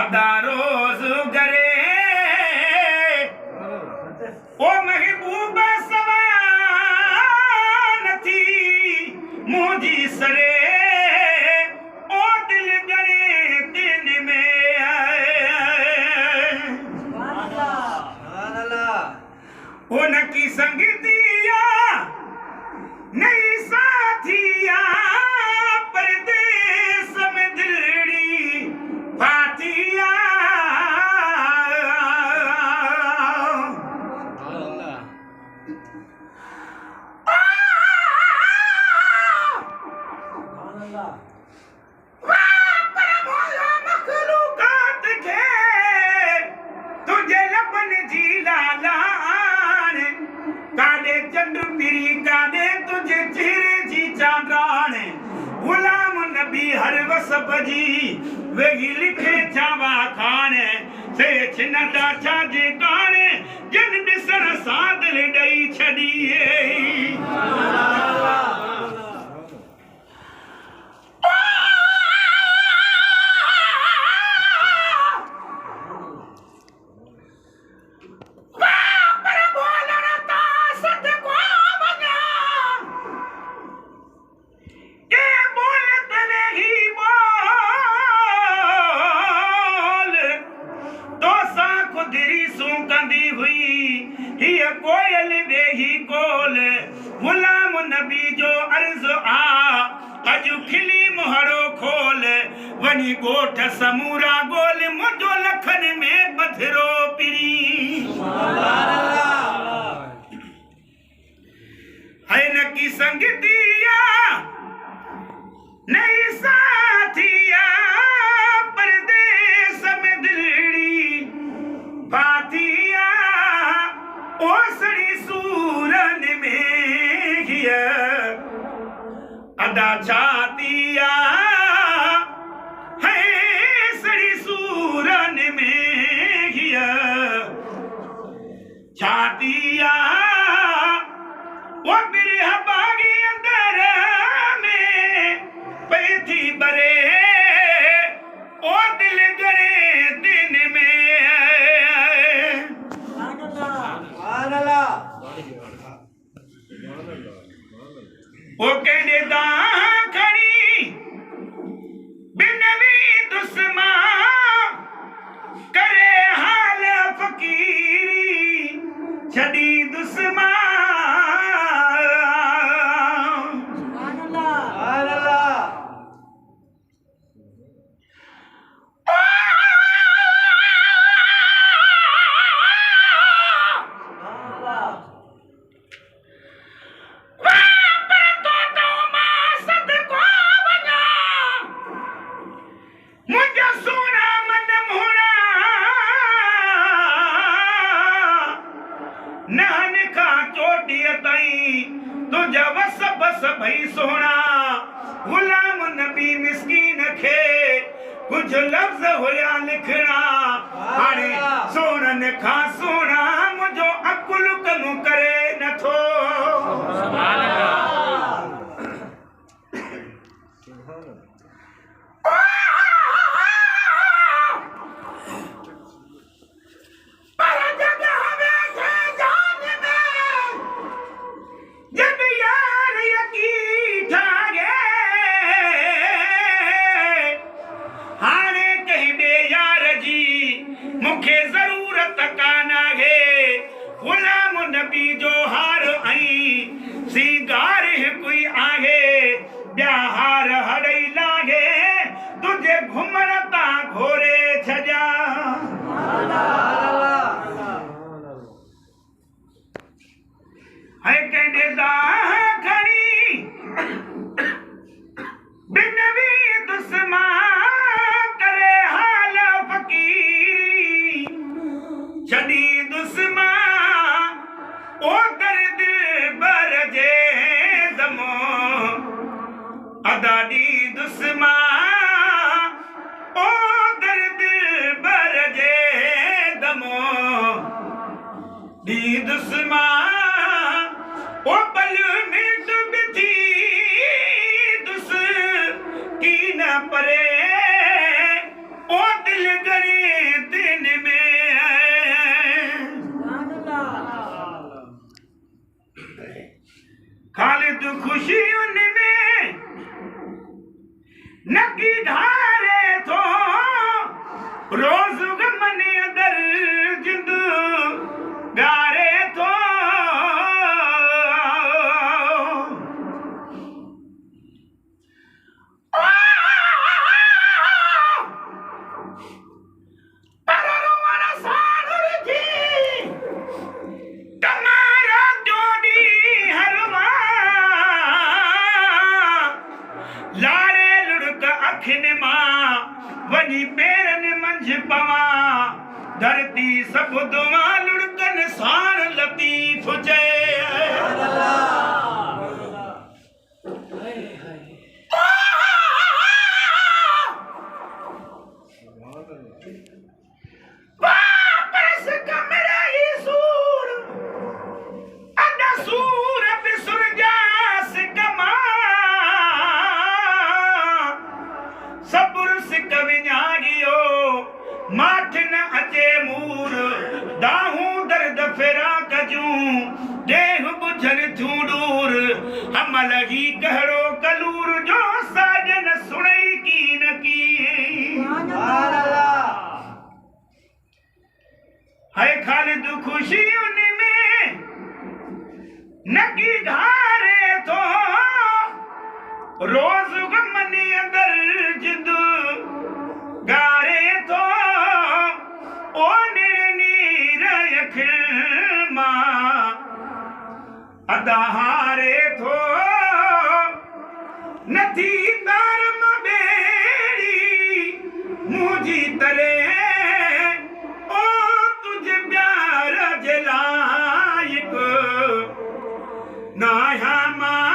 अदा रोज गरे ओ महबूब सवान थी मुझी सरे ओ दिल गणे दिन में ओ नकी संगतिया नहीं साथिया परदेस में दिलड़ी फातिया मखलूकात के तुझे लपन जी लालान कादे चंद्र पिरी कादे तुझे चेहरे जी चांद्रान गुलाम नबी हर वसब जी वेगी लिखे चावा खान से छिनदा छाजे कान जन दिसण सां दिल ॾेई छॾिए कोयल वेही कोल गुलाम नबी जो अर्ज आ अजु खिली मुहरो खोल वनी गोठ समूरा गोल मुझो लखन में बथरो पिरी है न की संगतिया नहीं साथिया परदेस में दिलड़ी फातिया ओसड़ी सूरन में हिया अदा छातिया है सड़ी सूरन में हिया छातिया वो बिरह बागी अंदर में पैथी बरे ओ दिल गरे दिन में ओ कहने दा खड़ी बिनवी दुस्मा करे हाल फकीरी छड़ी दुस्मा नान का चोटिया ताई तुझा वस बस भई सोना गुलाम नबी मिस्कीन खे कुछ लफ्ज होया लिखना हाणे सोनन खा सोना मुझो अकुल कम करे नथो मुखे जरूरत काना है गुलाम नबी जो हार आई सिंगार कोई आहे ब्या हार हड़ई लागे तुझे घुमण ता घोरे छजा है कहने दा खड़ी बिनवी दुस्मा करे हाल फकीरी छड़ी दुस्मा ओ दर्द बरजे दमो अदाडी दुस्मा ओ दर्द बरजे दमो दी दुस्मा ओ पल में डूबी दुस की न परे तू खुशी उनमें नकी धारे थो रोज गमने दर्द गारे थो वनी पेरन मंझ पवा धरती सब दुआ लुड़कन साण लतीफ चए वापस कमरा ही सूर अदा सूर बिसुर जास कमा सबुर सिक विञागियो माठ न अचे मूर दाहूं दर्द फेरा कजूं देह बुझन थूं दूर हमल ही कहरो कलूर जो साजन सुणई की न की है खालिद खुशी उनमें नकी धारे थो रोज गमनी दर्द गारे तो ओ नीर यखिल मां अदाहारे थो नथी तार बेड़ी मुझी तरे ओ तुझे प्यार जलाइक ना मां